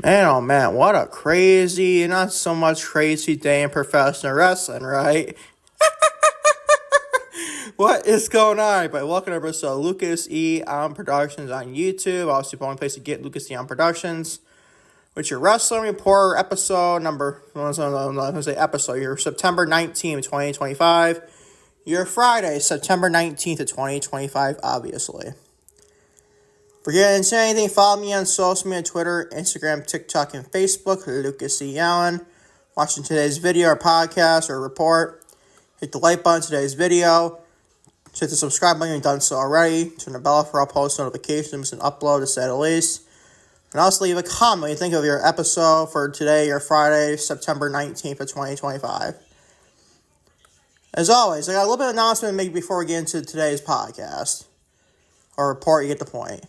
Man, oh man, what a crazy, not so much crazy day in professional wrestling, right? What is going on, everybody? Welcome to episode Lucas E. on Productions on YouTube. Obviously, the only place to get Lucas E. on Productions. Which your Wrestling Report episode number, your September 19th, 2025. Your Friday, September 19th of 2025, obviously. For getting into anything, follow me on social media, Twitter, Instagram, TikTok, and Facebook, Lucas E. Allen. Watching today's video or podcast or report, hit the like button today's video. Hit the subscribe button if you've done so already. Turn the bell for all post notifications and upload, to say the least. And also leave a comment what you think of your episode for today, your Friday, September 19th of 2025. As always, I got a little bit of announcement to make before we get into today's podcast. Or report, you get the point.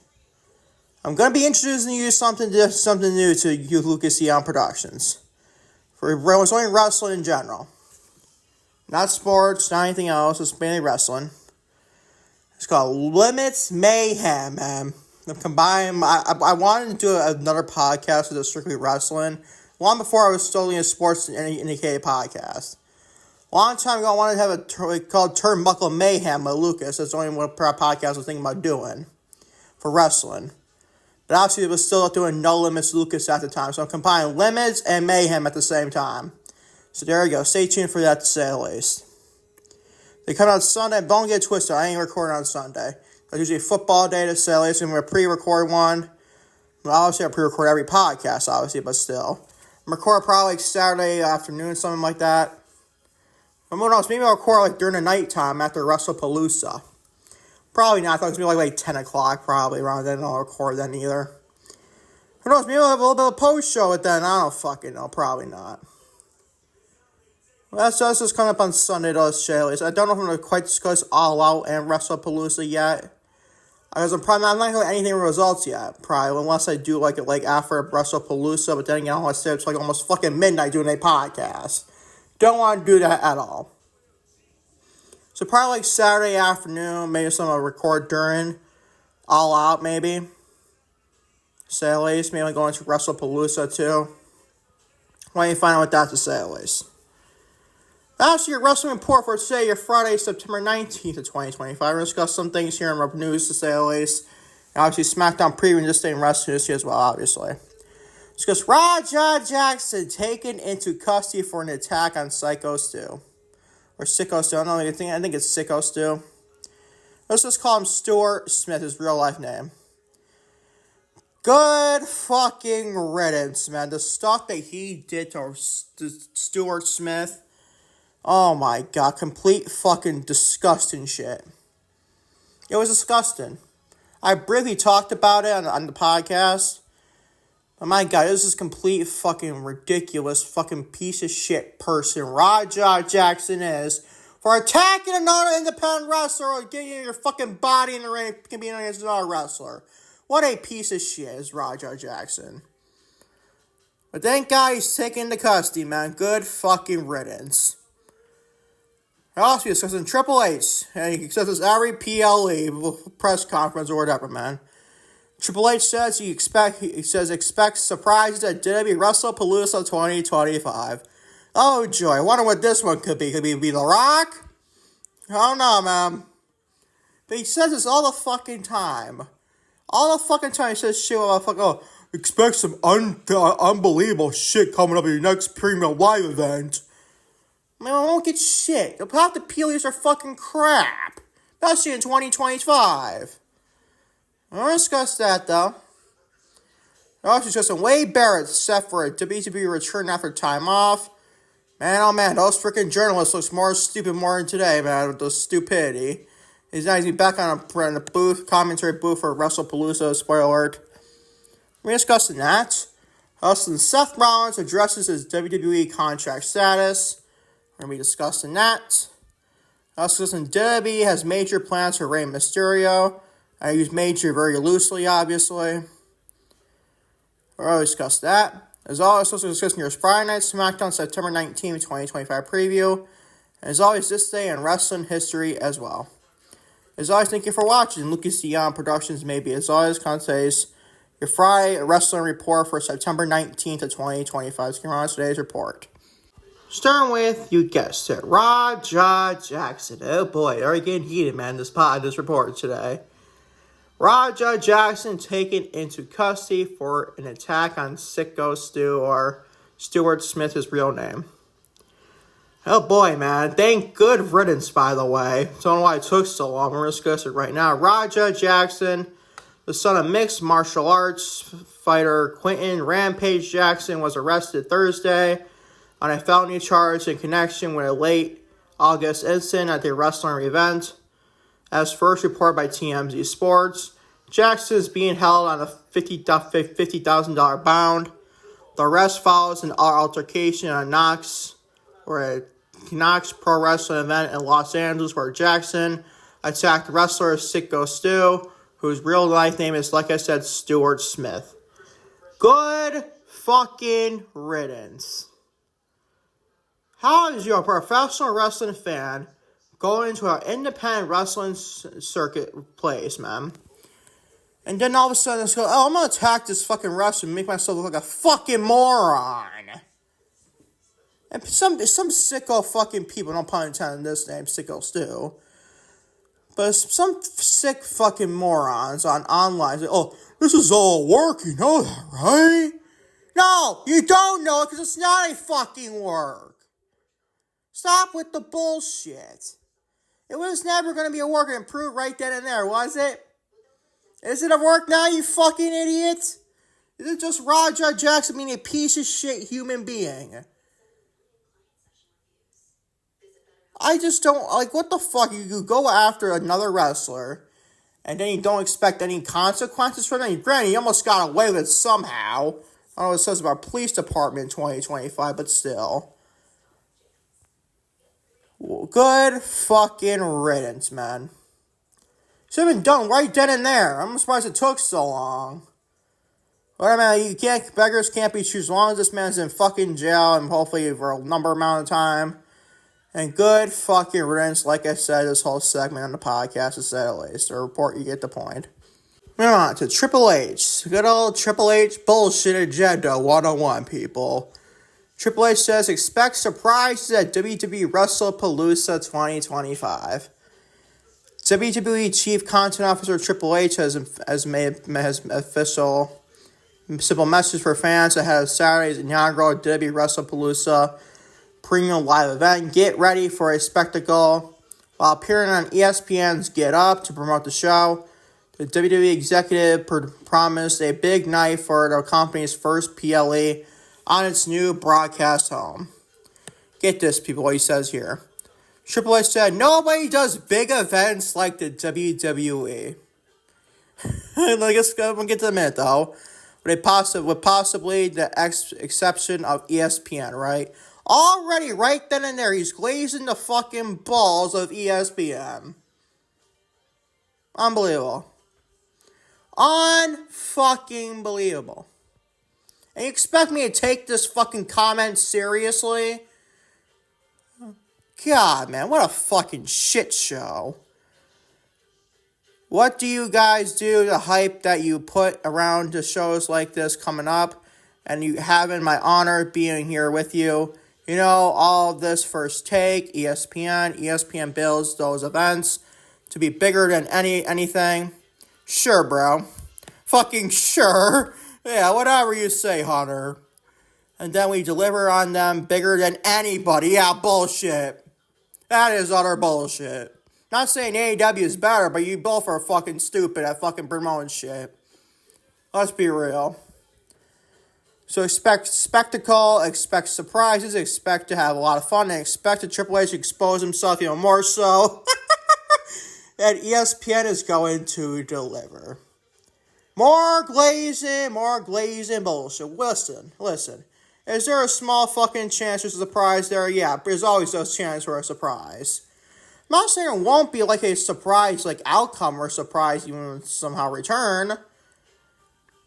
I'm going to be introducing you to something new to you, Lucas E. on Productions. For it's only wrestling in general. Not sports, not anything else, it's mainly wrestling. It's called Limits Mayhem, man. I wanted to do another podcast with strictly wrestling. Long before I was solely a sports indicated podcast. A long time ago, I wanted to have a called Turnbuckle Mayhem with Lucas. That's the only one podcast I was thinking about doing for wrestling. But obviously, it was still doing No Limits Lucas at the time. So I'm combining Limits and Mayhem at the same time. So there you go. Stay tuned for that, to say the least. They come out Sunday. Don't get twisted. I ain't recording on Sunday. It's usually a football day, to say the least. I'm going to pre-record one. Well, obviously, I pre-record every podcast, obviously, but still. I'm record probably like Saturday afternoon, something like that. But who knows? Maybe I'll record like during the nighttime after WrestlePalooza. Probably not. I thought it was going to be like 10 o'clock, probably. Around then, I'll record then either. Who knows? Maybe I'll have a little bit of post-show with then. I don't fucking know. Probably not. Well, that's just coming up on Sunday, though, Shayleys. I don't know if I'm going to quite discuss All Out and WrestlePalooza yet. Because I'm not going to anything with results yet, probably, unless I do like it after WrestlePalooza. But then again, I want to say it's like almost fucking midnight doing a podcast. Don't want to do that at all. So probably like Saturday afternoon, maybe some I'll record during All Out, maybe. Say at least, maybe going to WrestlePalooza too. Why don't you find out what that's to say at least? That's your Wrestling Report for today, your Friday, September 19th of 2025. We're going to discuss some things here in news, to say the least. And obviously, SmackDown preview and just staying wrestling news here as well, obviously. Discuss Raja Jackson taken into custody for an attack on Syko Stu. Or Syko Stu, I think it's Syko Stu. Let's just call him Stuart Smith, his real life name. Good fucking riddance, man. The stuff that he did to Stuart Smith. Oh my god, complete fucking disgusting shit. It was disgusting. I briefly talked about it on the podcast. But my god, this is complete fucking ridiculous fucking piece of shit person Raja Jackson is for attacking another independent wrestler or getting your fucking body in the ring competing against another wrestler. What a piece of shit is Raja Jackson. But thank God he's taken into custody, man. Good fucking riddance. Also, he's discussing Triple H, and he says this every PLE press conference or whatever, man. Triple H says expects surprises at WWE WrestlePalooza 2025. Oh joy, I wonder what this one could be. Could it be The Rock? I don't know, man. But he says this all the fucking time. All the fucking time he says shit about expect some unbelievable shit coming up in your next premium live event. Man, I won't get shit. Half the PLEs are fucking crap. Especially in 2025. I won't discuss that, though. We're also discussing Wade Barrett set for a WWE return after time off. Man, oh man, those freaking journalists looks more stupid more than today, man, with the stupidity. He's now back on a booth, commentary booth for WrestlePalooza, spoiler alert. We're discussing that. Also, Seth Rollins addresses his WWE contract status. We're going to be discussing that. Also, WWE has major plans for Rey Mysterio. I use major very loosely, obviously. We'll already discuss that. As always, also discussing your Friday Night SmackDown September 19th, 2025 preview. And as always, this day in wrestling history as well. As always, thank you for watching. Lucas E. on Productions, maybe as always, Conte's Your Friday wrestling report for September 19th of 2025. Let's get on today's report. Starting with, you guessed it, Raja Jackson. Oh boy, they're getting heated, man, this report today. Raja Jackson taken into custody for an attack on Syko Stu, or Stuart Smith, his real name. Oh boy, man. Thank good riddance, by the way. Don't know why it took so long. We're going to discuss it right now. Raja Jackson, the son of mixed martial arts fighter Quentin Rampage Jackson, was arrested Thursday on a felony charge in connection with a late August incident at the wrestling event. As first reported by TMZ Sports, Jackson is being held on a $50,000 bond. The arrest follows an altercation at Knox Pro Wrestling event in Los Angeles, where Jackson attacked wrestler Syko Stu, whose real life name is, like I said, Stuart Smith. Good fucking riddance. How is your professional wrestling fan going into an independent wrestling circuit place, man? And then all of a sudden, it's going, I'm going to attack this fucking wrestler and make myself look like a fucking moron. And some sicko fucking people, no pun intended in this name, Syko Stu, but some sick fucking morons online say, oh, this is all work, you know that, right? No, you don't know it because it's not a fucking work. Stop with the bullshit. It was never going to be a work and prove right then and there, was it? Is it a work now, you fucking idiot? Is it just Raja Jackson being a piece of shit human being? I just don't, like, what the fuck? You go after another wrestler, and then you don't expect any consequences from it? Granted, you almost got away with it somehow. I don't know what it says about police department in 2025, but still. Good fucking riddance, man. Should have been done right then and there. I'm surprised it took so long. But I mean, beggars can't be choosers. As long as this man's in fucking jail, and hopefully for a number amount of time. And good fucking riddance, like I said, this whole segment on the podcast, to say at least. The report, you get the point. Moving on to Triple H. Good old Triple H bullshit agenda 101, people. Triple H says, expect surprises at WWE WrestlePalooza 2025. WWE Chief Content Officer Triple H has made official simple message for fans ahead of Saturday's inaugural WWE WrestlePalooza premium live event. Get ready for a spectacle. While appearing on ESPN's Get Up to promote the show, the WWE executive promised a big night for the company's first PLE on its new broadcast home. Get this, people, what he says here. Triple H said, nobody does big events like the WWE. Let's get to the minute, though. With possibly the exception of ESPN, right? Already, right then and there, he's glazing the fucking balls of ESPN. Unbelievable. Unfucking believable. And you expect me to take this fucking comment seriously? God, man, what a fucking shit show. What do you guys do to hype that you put around to shows like this coming up? And you having my honor being here with you. You know, all of this First Take, ESPN builds those events to be bigger than anything. Sure, bro. Fucking sure. Yeah, whatever you say, Hunter. And then we deliver on them bigger than anybody. Yeah, bullshit. That is utter bullshit. Not saying AEW is better, but you both are fucking stupid at fucking promoting shit. Let's be real. So expect spectacle, expect surprises, expect to have a lot of fun, and expect the Triple H to expose himself even more so. And ESPN is going to deliver. More glazing bullshit. Listen. Is there a small fucking chance there's a surprise there? Yeah, there's always a chance for a surprise. I'm not saying it won't be like a surprise, like outcome or surprise even somehow return.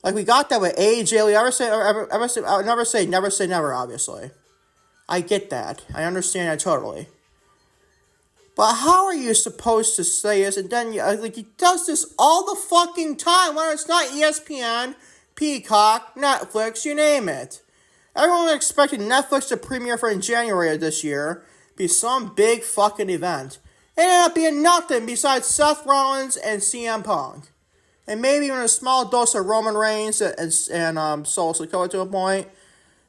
Like we got that with AJ. Never say never, obviously. I get that. I understand that totally. But how are you supposed to say this? And then he does this all the fucking time when it's not ESPN. Peacock, Netflix, you name it. Everyone was expecting Netflix to premiere for in January of this year, be some big fucking event. It ended up being nothing besides Seth Rollins and CM Punk. And maybe even a small dose of Roman Reigns and Solo Sikoa to a point.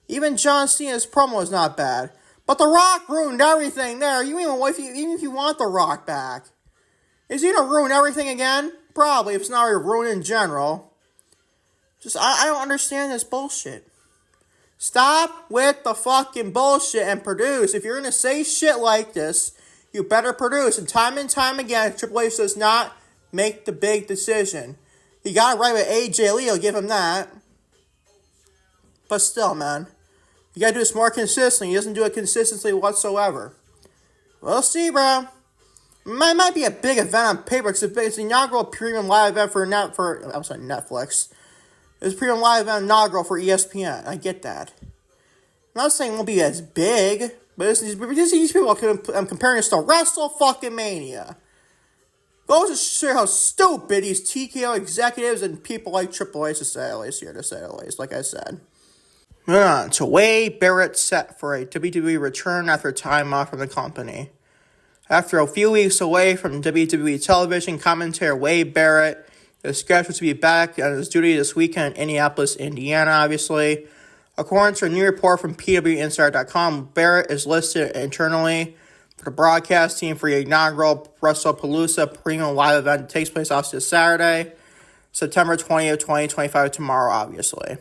Even John Cena's promo was not bad. But The Rock ruined everything there. Even if you want The Rock back. Is he going to ruin everything again? Probably, if it's not already ruined in general. I don't understand this bullshit. Stop with the fucking bullshit and produce. If you're going to say shit like this, you better produce. And time again, Triple H does not make the big decision. He got it right with AJ Lee, I'll give him that. But still, man. You gotta do this more consistently. He doesn't do it consistently whatsoever. We'll see, bro. It might be a big event on paper. It's the inaugural premium live event for Netflix. It's a premium live event inaugural for ESPN. I get that. I'm not saying it won't be as big, but these people, I'm comparing this to WrestleMania. Goes to show how stupid these TKO executives and people like Triple H, to say the least, like I said. Moving on to Wade Barrett set for a WWE return after time off from the company. After a few weeks away from WWE television, commentator Wade Barrett is scheduled to be back on his duty this weekend in Indianapolis, Indiana, obviously. According to a new report from PWInsider.com, Barrett is listed internally for the broadcast team for the inaugural WrestlePalooza premium live event that takes place obviously this Saturday, September 20th, 2025, tomorrow, obviously.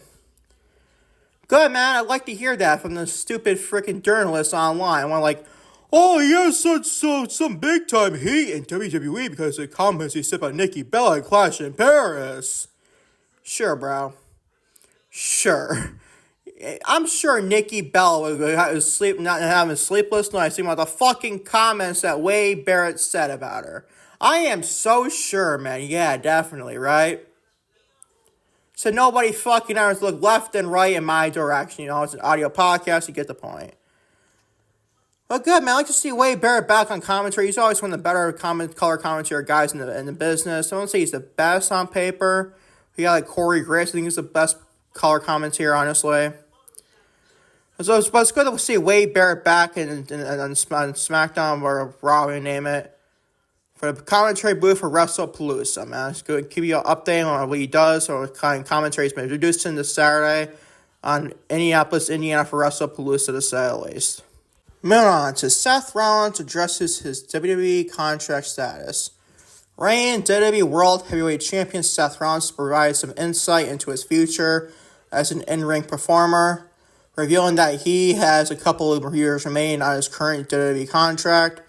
Good, man. I'd like to hear that from the stupid freaking journalists online. One like, oh, he has some big-time heat in WWE because of the comments he said about Nikki Bella and Clash in Paris. Sure, bro. Sure. I'm sure Nikki Bella was not having sleepless nights thinking about the fucking comments that Wade Barrett said about her. I am so sure, man. Yeah, definitely, right? So nobody fucking ever look left and right in my direction. You know, it's an audio podcast. You get the point. But good, man. I like to see Wade Barrett back on commentary. He's always one of the better color commentary guys in the business. I don't say he's the best on paper. We got like Corey Graves. I think he's the best color commentator, honestly. So it's good to see Wade Barrett back on SmackDown or Raw, you name it, for the commentary booth for WrestlePalooza, man. It's good to give you an update on what he does, or what kind of commentary he's been introduced in this Saturday on Indianapolis, Indiana for WrestlePalooza, to say the least. Moving on to Seth Rollins addresses his WWE contract status. Reigning WWE World Heavyweight Champion Seth Rollins provided some insight into his future as an in-ring performer, revealing that he has a couple of years remaining on his current WWE contract.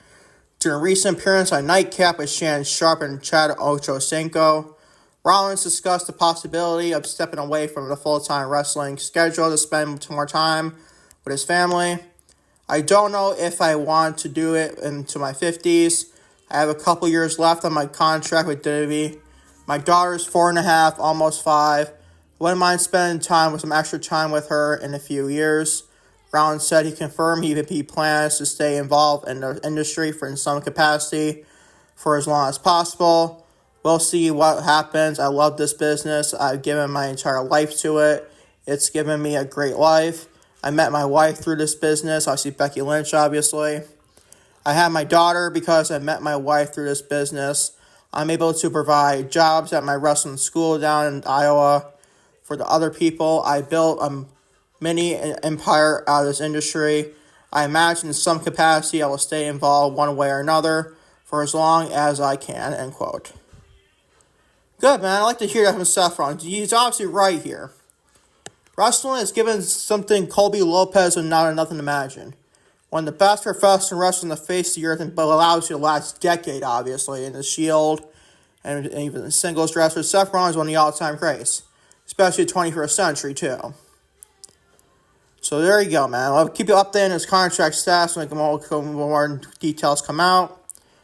During a recent appearance on Nightcap with Shannon Sharp and Chad Ochocinco, Rollins discussed the possibility of stepping away from the full-time wrestling schedule to spend more time with his family. I don't know if I want to do it into my 50s. I have a couple years left on my contract with WWE. My daughter's 4.5, almost 5. Wouldn't mind spending some extra time with her in a few years. Rollins said he confirmed he plans to stay involved in the industry in some capacity for as long as possible. We'll see what happens. I love this business. I've given my entire life to it. It's given me a great life. I met my wife through this business. Obviously, Becky Lynch, obviously. I have my daughter because I met my wife through this business. I'm able to provide jobs at my wrestling school down in Iowa. For the other people, I built a mini empire out of this industry. I imagine in some capacity I will stay involved one way or another for as long as I can, end quote. Good, man. I like to hear that from Seth Rollins. He's obviously right here. Wrestling is given something Colby Lopez would not have nothing to imagine. One of the best professional wrestlers in the face of the earth, but allows you the last decade, obviously, in the Shield and even the singles wrestler. Seth Rollins is one of the all-time greats, especially the 21st century, too. So there you go, man. I'll keep you updated on his contract status when more details come out.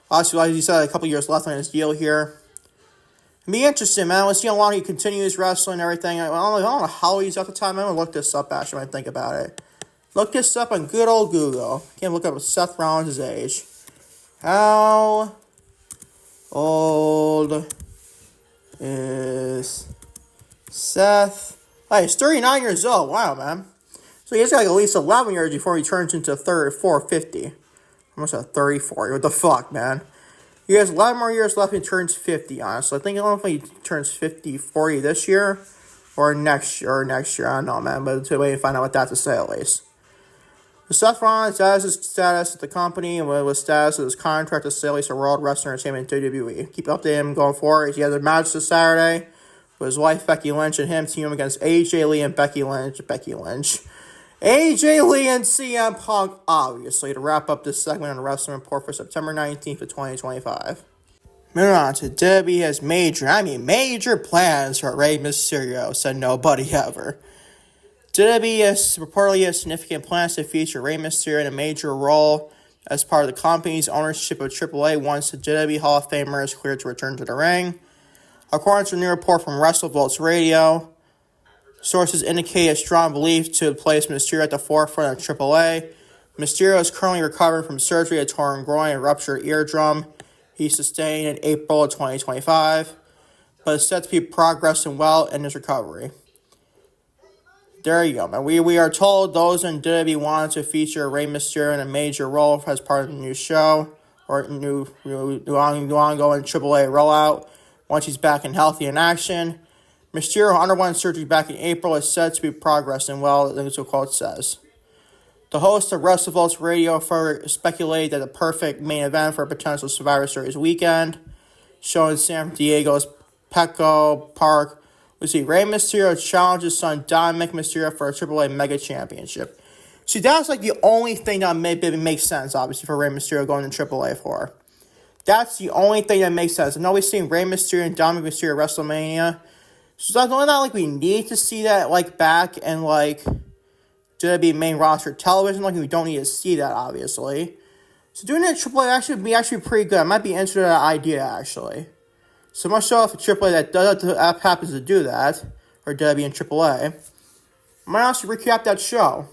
Obviously, like you said, a couple years left on his deal here. It'll be interesting, man. We'll see how long he continues wrestling and everything. I don't know how he's at the time. I'm going to look this up, actually, when I think about it. Look this up on good old Google. Can't look up Seth Rollins' age. How old is Seth Hey, he's 39 years old. Wow, man. So he has got like at least 11 years before he turns into 34, 50. Almost at 34. What the fuck, man? He has 11 more years left and he turns 50, honestly. I think I don't know if he turns 50, 40 this year or next year. I don't know, man. But to wait and find out what that to say, at least. Seth Rollins has his status at the company and with status of his contract to sell a World Wrestling Entertainment WWE. Keep updating him going forward. He has a match this Saturday with his wife Becky Lynch and him team against AJ Lee and Becky Lynch. AJ Lee and CM Punk, obviously, to wrap up this segment on the Wrestling Report for September 19th of 2025. Moving on to WWE has major plans for Rey Mysterio, said nobody ever. WWE reportedly has significant plans to feature Rey Mysterio in a major role as part of the company's ownership of AAA once the WWE Hall of Famer is cleared to return to the ring. According to a new report from WrestlePalooza Radio, sources indicate a strong belief to place Mysterio at the forefront of AAA. Mysterio is currently recovering from surgery, a torn groin and ruptured eardrum he sustained in April of 2025, but is said to be progressing well in his recovery. There you go, man. We are told those in WWE wanted to feature Rey Mysterio in a major role as part of the new show, or new ongoing AAA rollout, once he's back and healthy in action. Mysterio underwent surgery back in April, is said to be progressing well, as the quote says. The host of WrestlePalooza Radio further speculated that the perfect main event for a potential Survivor Series weekend, shown in San Diego's Petco Park, we see Rey Mysterio challenge his son Dominic Mysterio for a AAA Mega Championship. See, that's like the only thing that makes sense, obviously, for Rey Mysterio going to AAA for. That's the only thing that makes sense. I know we've seen Rey Mysterio and Dominic Mysterio at WrestleMania. So it's not like we need to see that like back and like WWE main roster television. Like we don't need to see that, obviously. So doing it at AAA would be actually pretty good. I might be interested in that idea, actually. So much so if a AAA that happens to do that, or WWE and AAA, I might also recap that show.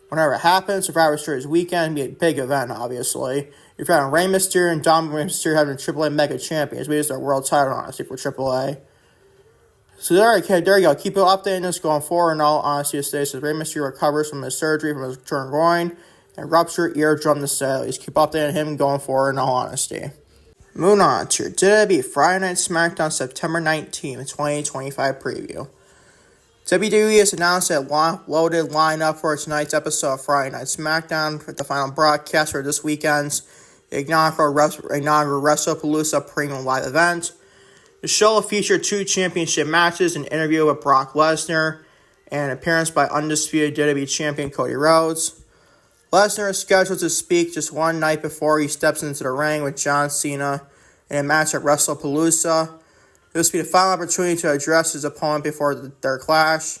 Whenever it happens, Survivor Series weekend, be a big event, obviously. You're having Rey Mysterio and Dominic Mysterio having AAA Mega Champions. We just their world title, honestly, for AAA. So there you go. Keep updating this going forward. In all honesty, it states that Rey Mysterio recovers from his surgery from his torn groin and ruptured eardrum to Staley's. Keep updating him going forward. In all honesty. Moving on to your WWE Friday Night SmackDown September 19th, 2025 preview. WWE has announced a loaded lineup for tonight's episode of Friday Night SmackDown with the final broadcast for this weekend's inaugural WrestlePalooza premium live event. The show will feature 2 championship matches, an interview with Brock Lesnar, and an appearance by undisputed WWE champion Cody Rhodes. Lesnar is scheduled to speak just one night before he steps into the ring with John Cena in a match at WrestlePalooza. This will be the final opportunity to address his opponent before their clash.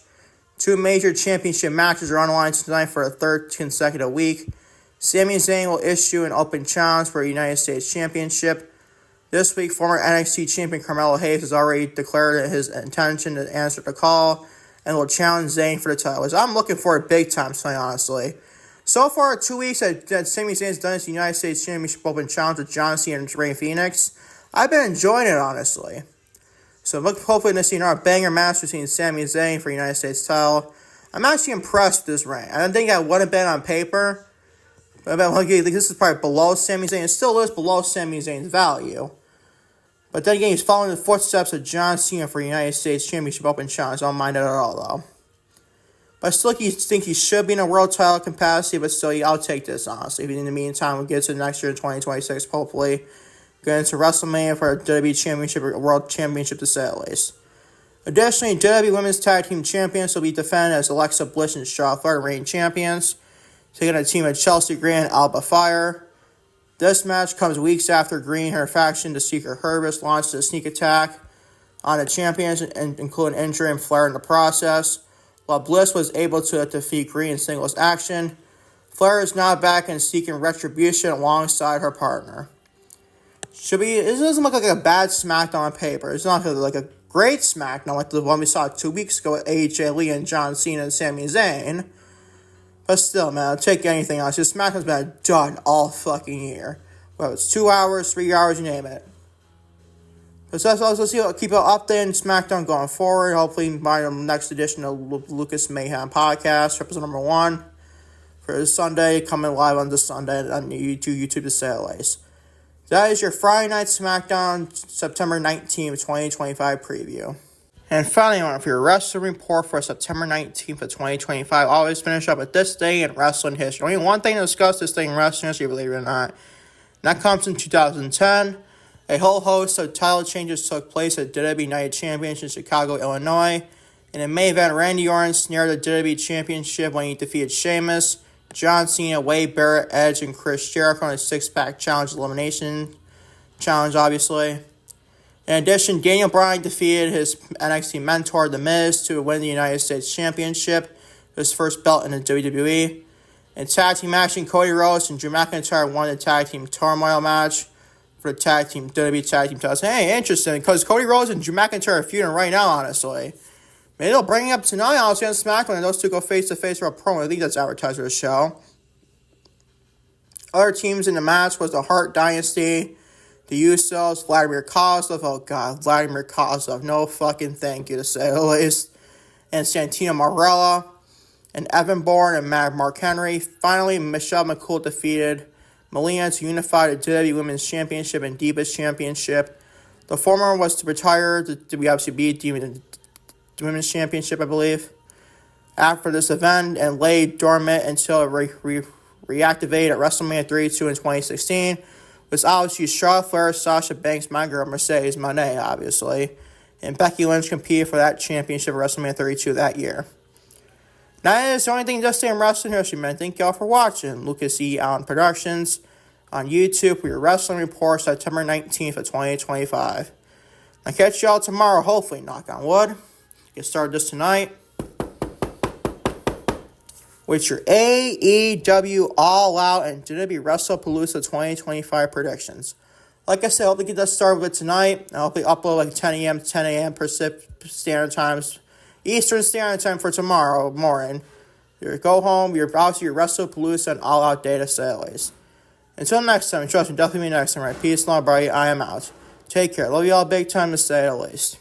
2 major championship matches are on the line tonight for a third consecutive week. Sami Zayn will issue an open challenge for a United States Championship. This week, former NXT champion Carmelo Hayes has already declared his intention to answer the call and will challenge Zayn for the title. I'm looking for it big time tonight, honestly. So far, 2 weeks that Sami Zayn has done his United States Championship Open Challenge with John Cena and Rey Fenix. I've been enjoying it, honestly. So hopefully to see another banger match between Sami Zayn for United States title. I'm actually impressed with this reign. I don't think I would have been on paper. But this is probably below Sami Zayn. It still is below Sami Zayn's value. But then again, he's following the footsteps of John Cena for United States Championship Open Challenge. I don't mind it at all, though. But I still think he should be in a world title capacity, but still, I'll take this, honestly. In the meantime, we'll get to next year in 2026, hopefully. Get into WrestleMania for a WWE Championship or World Championship to say at least. Additionally, WWE Women's Tag Team Champions will be defended as Alexa Bliss and Charlotte Flair reign champions, taking a team of Chelsea Green and Alba Fire. This match comes weeks after Green and her faction, the Secret Service, launched a sneak attack on the champions, and including injuring Flair in the process. While Bliss was able to defeat Green in singles action, Flair is now back and seeking retribution alongside her partner. It doesn't look like a bad SmackDown on paper. It's not like a great SmackDown like the one we saw 2 weeks ago with AJ Lee and John Cena and Sami Zayn. But still, man, I'll take anything else. This SmackDown's been done all fucking year. Whether it's 2 hours, 3 hours, you name it. So let's keep an update on SmackDown going forward. Hopefully by the next edition of Lucas Mayhem Podcast, episode number 1 for this Sunday, coming live on this Sunday on YouTube to say the least. That is your Friday Night SmackDown September 19th, 2025 preview. And finally, for your wrestling report for September 19th of 2025, always finish up with this day in wrestling history. Only one thing to discuss this day in wrestling history, believe it or not. And that comes in 2010. A whole host of title changes took place at WWE United Championship in Chicago, Illinois. In the main event, Randy Orton snared the WWE Championship when he defeated Sheamus, John Cena, Wade Barrett, Edge, and Chris Jericho in a six-pack challenge elimination challenge, obviously. In addition, Daniel Bryan defeated his NXT mentor, The Miz, to win the United States Championship, his first belt in the WWE. In tag team action, Cody Rhodes and Drew McIntyre won the tag team turmoil match for the WWE tag team titles. Hey, interesting, because Cody Rhodes and Drew McIntyre are feuding right now, honestly. Maybe they'll bring it up tonight, honestly, on SmackDown, and those two go face-to-face for a promo. I think that's advertised for the show. Other teams in the match was the Hart Dynasty, the Usos, Vladimir Kozlov, oh god, Vladimir Kozlov, no fucking thank you to say the least, and Santino Marella, and Evan Bourne and Mark Henry. Finally, Michelle McCool defeated Melina to unify the WWE Women's Championship and Divas Championship. The former was to retire, we obviously beat the Women's Championship, I believe, after this event, and lay dormant until it reactivated at WrestleMania 32 in 2016. Was obviously Charlotte Flair, Sasha Banks, my girl Mercedes Moné, obviously. And Becky Lynch competed for that championship at WrestleMania 32 that year. That is the only thing just in wrestling history, man. Thank y'all for watching. Lucas E. Allen Productions on YouTube for your wrestling report September 19th of 2025. I'll catch y'all tomorrow, hopefully, knock on wood. Get started this tonight with your AEW All Out and WWE WrestlePalooza 2025 predictions. Like I said, I hope to get that started with tonight. I hope to upload like 10 a.m. Pacific Standard Times, Eastern Standard Time for tomorrow morning. Go home, you're obviously your WrestlePalooza and All Out data sales. Until next time, trust me, definitely next time, right? Peace, love, buddy. I am out. Take care. Love you all big time to say the least.